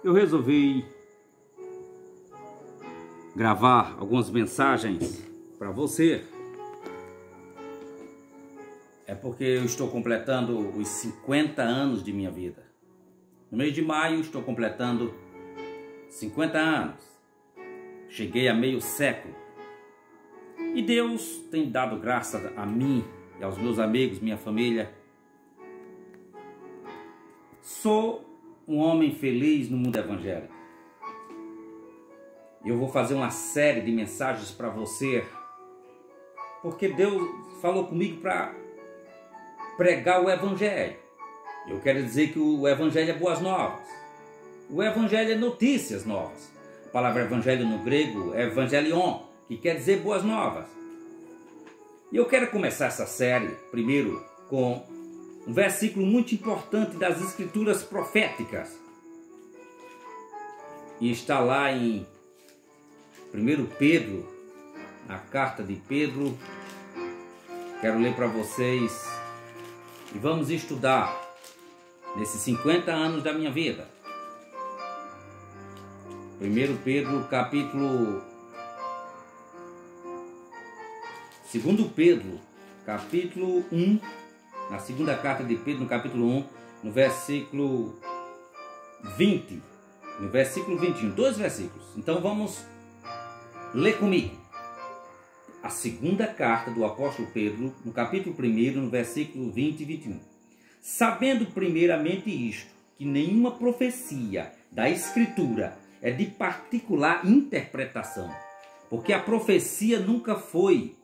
eu resolvi gravar algumas mensagens para você. É porque eu estou completando os 50 anos de minha vida. No mês de maio estou completando 50 anos. Cheguei a meio século. E Deus tem dado graça a mim e aos meus amigos, minha família. Sou um homem feliz no mundo evangélico. Eu vou fazer uma série de mensagens para você, porque Deus falou comigo para pregar o evangelho. Eu quero dizer que o evangelho é boas novas. O evangelho é notícias novas. A palavra evangelho no grego é evangelion, que quer dizer boas novas. E eu quero começar essa série primeiro com um versículo muito importante das escrituras proféticas. E está lá em 1 Pedro, na carta de Pedro. Quero ler para vocês e vamos estudar nesses 50 anos da minha vida. 1 Pedro, capítulo... 2 Pedro, capítulo 1, na segunda carta de Pedro, no capítulo 1, no versículo 20, no versículo 21, 2 versículos. Então vamos ler comigo. A segunda carta do apóstolo Pedro, no capítulo 1, no versículo 20 e 21. Sabendo primeiramente isto, que nenhuma profecia da Escritura é de particular interpretação, porque a profecia nunca foi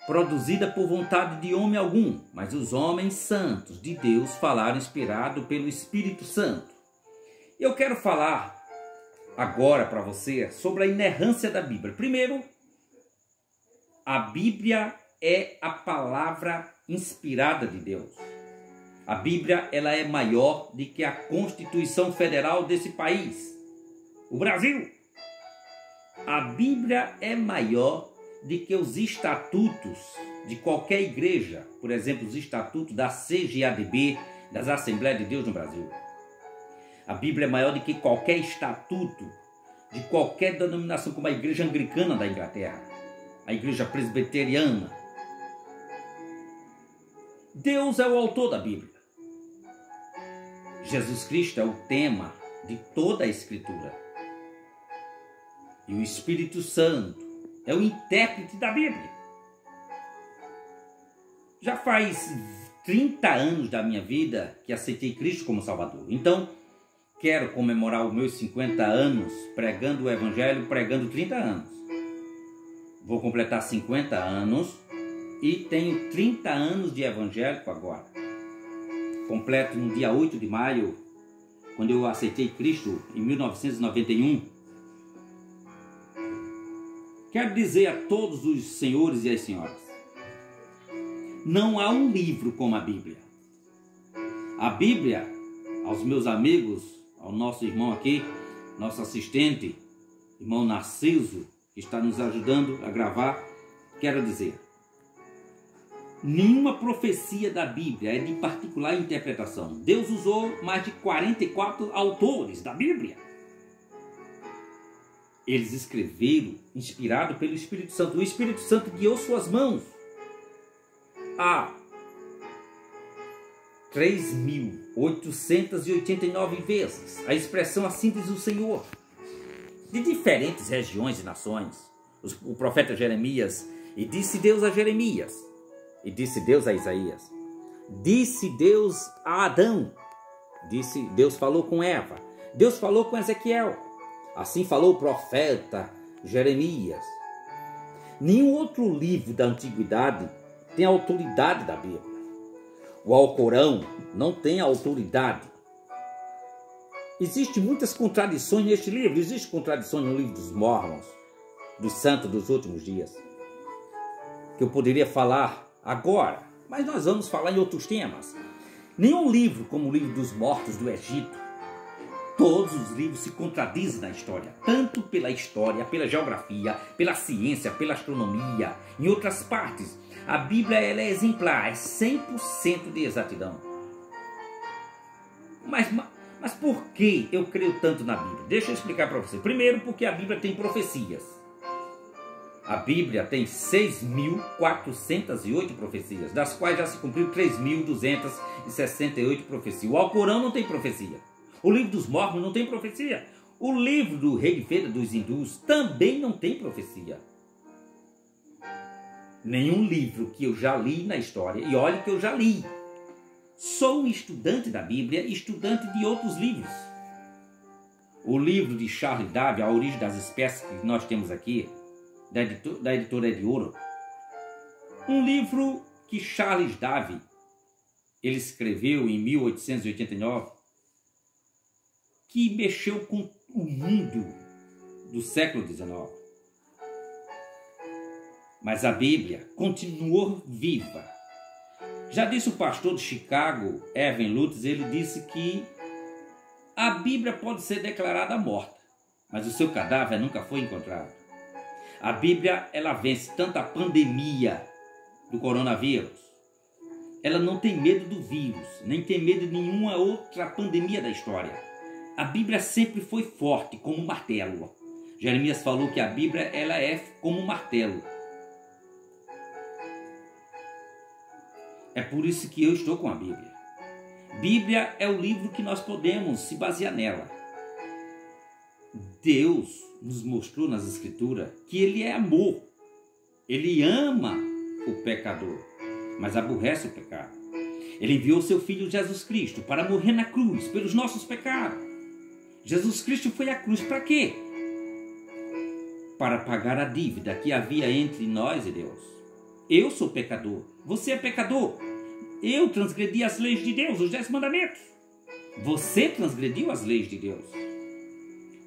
produzida por vontade de homem algum, mas os homens santos de Deus falaram inspirado pelo Espírito Santo. Eu quero falar agora para você sobre a inerrância da Bíblia. Primeiro, a Bíblia é a palavra inspirada de Deus. A Bíblia ela é maior do que a Constituição Federal desse país, o Brasil. A Bíblia é maior de que os estatutos de qualquer igreja, por exemplo, os estatutos da CGADB, das Assembleias de Deus no Brasil. A Bíblia é maior do que qualquer estatuto de qualquer denominação, como a Igreja Anglicana da Inglaterra, a Igreja Presbiteriana. Deus é o autor da Bíblia. Jesus Cristo é o tema de toda a Escritura. E o Espírito Santo é o intérprete da Bíblia. Já faz 30 anos da minha vida que aceitei Cristo como Salvador. Então, quero comemorar os meus 50 anos pregando o Evangelho, pregando 30 anos. Vou completar 50 anos e tenho 30 anos de evangélico agora. Completo no dia 8 de maio, quando eu aceitei Cristo, em 1991. Quero dizer a todos os senhores e as senhoras, não há um livro como a Bíblia. A Bíblia, aos meus amigos, ao nosso irmão aqui, nosso assistente, irmão Narciso, que está nos ajudando a gravar, quero dizer, nenhuma profecia da Bíblia é de particular interpretação. Deus usou mais de 44 autores da Bíblia. Eles escreveram, inspirado pelo Espírito Santo. O Espírito Santo guiou suas mãos a 3.889 vezes. A expressão, a síntese do Senhor. De diferentes regiões e nações. O profeta Jeremias, e disse Deus a Jeremias, e disse Deus a Isaías, disse Deus a Adão, Deus falou com Eva, Deus falou com Ezequiel. Assim falou o profeta Jeremias. Nenhum outro livro da antiguidade tem a autoridade da Bíblia. O Alcorão não tem a autoridade. Existem muitas contradições neste livro. Existe contradição no livro dos Mormons, dos santos dos últimos dias, que eu poderia falar agora, mas nós vamos falar em outros temas. Nenhum livro como o livro dos mortos do Egito. Todos os livros se contradizem na história, tanto pela história, pela geografia, pela ciência, pela astronomia. Em outras partes, a Bíblia ela é exemplar, é 100% de exatidão. Mas Mas por que eu creio tanto na Bíblia? Deixa eu explicar para você. Primeiro, porque a Bíblia tem profecias. A Bíblia tem 6.408 profecias, das quais já se cumpriu 3.268 profecias. O Alcorão não tem profecia. O livro dos Mormons não tem profecia. O livro do Rig Veda dos hindus também não tem profecia. Nenhum livro que eu já li na história, e olhe que eu já li. Sou um estudante da Bíblia e estudante de outros livros. O livro de Charles Darwin, A Origem das Espécies, que nós temos aqui, da editora de Ouro. Um livro que Charles Darwin, ele escreveu em 1889, que mexeu com o mundo do século XIX. Mas a Bíblia continuou viva. Já disse o pastor de Chicago, Erwin Lutz, ele disse que a Bíblia pode ser declarada morta, mas o seu cadáver nunca foi encontrado. A Bíblia, ela vence tanto a pandemia do coronavírus. Ela não tem medo do vírus, nem tem medo de nenhuma outra pandemia da história. A Bíblia sempre foi forte, como um martelo. Jeremias falou que a Bíblia, ela é como um martelo. É por isso que eu estou com a Bíblia. Bíblia é o livro que nós podemos se basear nela. Deus nos mostrou nas Escrituras que Ele é amor. Ele ama o pecador, mas aborrece o pecado. Ele enviou seu Filho Jesus Cristo para morrer na cruz pelos nossos pecados. Jesus Cristo foi à cruz para quê? Para pagar a dívida que havia entre nós e Deus. Eu sou pecador, você é pecador. Eu transgredi as leis de Deus, os 10 mandamentos. Você transgrediu as leis de Deus.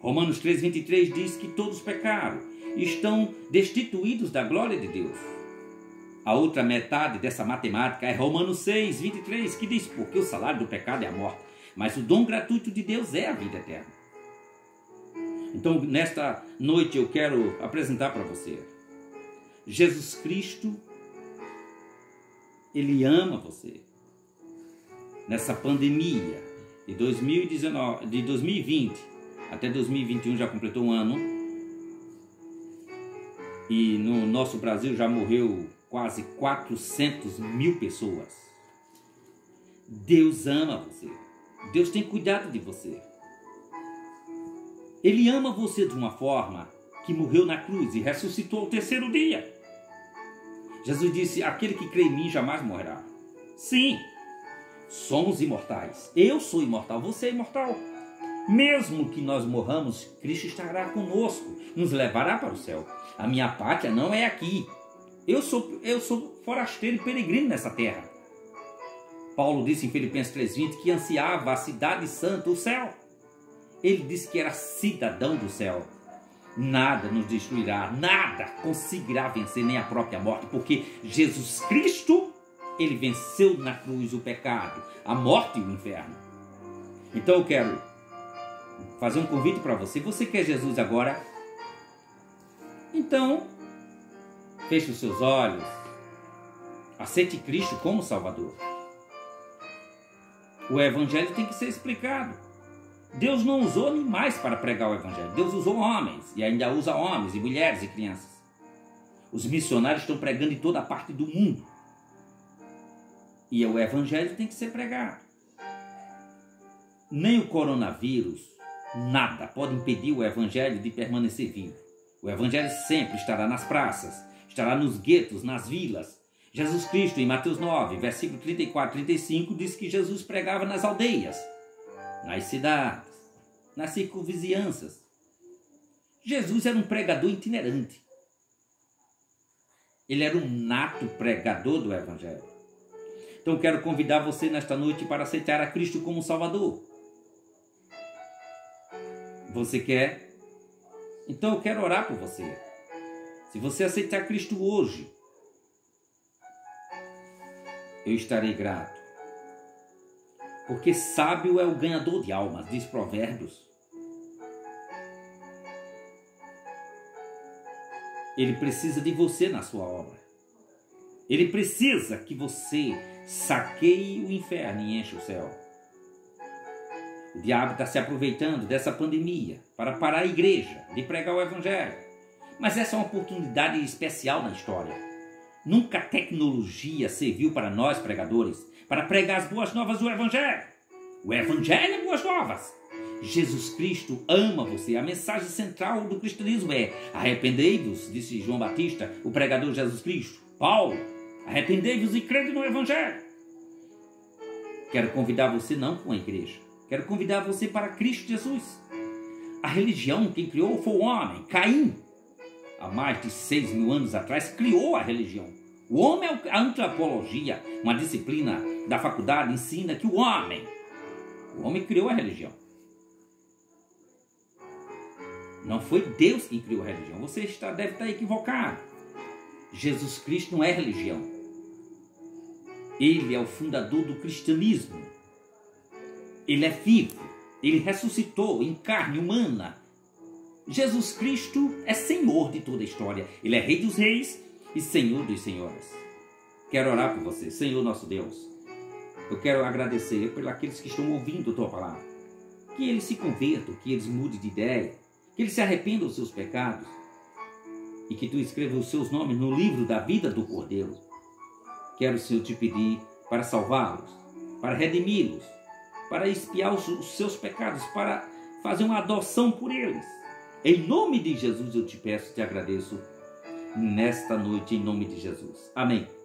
Romanos 3,23 diz que todos pecaram e estão destituídos da glória de Deus. A outra metade dessa matemática é Romanos 6,23, que diz: porque o salário do pecado é a morte, mas o dom gratuito de Deus é a vida eterna. Então, nesta noite eu quero apresentar para você Jesus Cristo. Ele ama você. Nessa pandemia de 2020 até 2021, já completou um ano, e no nosso Brasil já morreu quase 400 mil pessoas. Deus ama você. Deus tem cuidado de você. Ele ama você de uma forma que morreu na cruz e ressuscitou ao terceiro dia. Jesus disse: aquele que crê em mim jamais morrerá. Sim, somos imortais. Eu sou imortal, você é imortal. Mesmo que nós morramos, Cristo estará conosco, nos levará para o céu. A minha pátria não é aqui. Eu sou forasteiro e peregrino nessa terra. Paulo disse em Filipenses 3,20 que ansiava a cidade santa, o céu. Ele disse que era cidadão do céu. Nada nos destruirá, nada conseguirá vencer, nem a própria morte, porque Jesus Cristo, ele venceu na cruz o pecado, a morte e o inferno. Então eu quero fazer um convite para você. Você quer Jesus agora? Então, feche os seus olhos, aceite Cristo como Salvador. O Evangelho tem que ser explicado. Deus não usou animais para pregar o Evangelho. Deus usou homens, e ainda usa homens e mulheres e crianças. Os missionários estão pregando em toda a parte do mundo. E o Evangelho tem que ser pregado. Nem o coronavírus, nada pode impedir o Evangelho de permanecer vivo. O Evangelho sempre estará nas praças, estará nos guetos, nas vilas. Jesus Cristo, em Mateus 9, versículo 34 e 35, diz que Jesus pregava nas aldeias, nas cidades, nas circunvizinhanças. Jesus era um pregador itinerante. Ele era um nato pregador do Evangelho. Então quero convidar você nesta noite para aceitar a Cristo como Salvador. Você quer? Então eu quero orar por você. Se você aceitar Cristo hoje, eu estarei grato. Porque sábio é o ganhador de almas, diz Provérbios. Ele precisa de você na sua obra. Ele precisa que você saqueie o inferno e encha o céu. O diabo está se aproveitando dessa pandemia para parar a igreja de pregar o evangelho. Mas essa é uma oportunidade especial na história. Nunca a tecnologia serviu para nós pregadores para pregar as boas novas do evangelho. O evangelho é boas novas. Jesus Cristo ama você. A mensagem central do cristianismo é: arrependei-vos, disse João Batista, o pregador de Jesus Cristo. Paulo, arrependei-vos e crede no evangelho. Quero convidar você não para uma igreja. Quero convidar você para Cristo Jesus. A religião, quem criou foi o homem, Caim. Há mais de 6.000 anos atrás, criou a religião. O homem é a antropologia, uma disciplina da faculdade, ensina que o homem criou a religião. Não foi Deus quem criou a religião. Você deve estar equivocado. Jesus Cristo não é religião. Ele é o fundador do cristianismo. Ele é vivo. Ele ressuscitou em carne humana. Jesus Cristo é Senhor de toda a história. Ele é Rei dos reis e Senhor dos senhores. Quero orar por você, Senhor nosso Deus. Eu quero agradecer por aqueles que estão ouvindo a tua palavra. Que eles se convertam, que eles mudem de ideia, que eles se arrependam dos seus pecados e que tu escrevas os seus nomes no livro da vida do Cordeiro. Quero, Senhor, te pedir para salvá-los, para redimi-los, para expiar os seus pecados, para fazer uma adoção por eles. Em nome de Jesus eu te peço e te agradeço nesta noite, em nome de Jesus. Amém.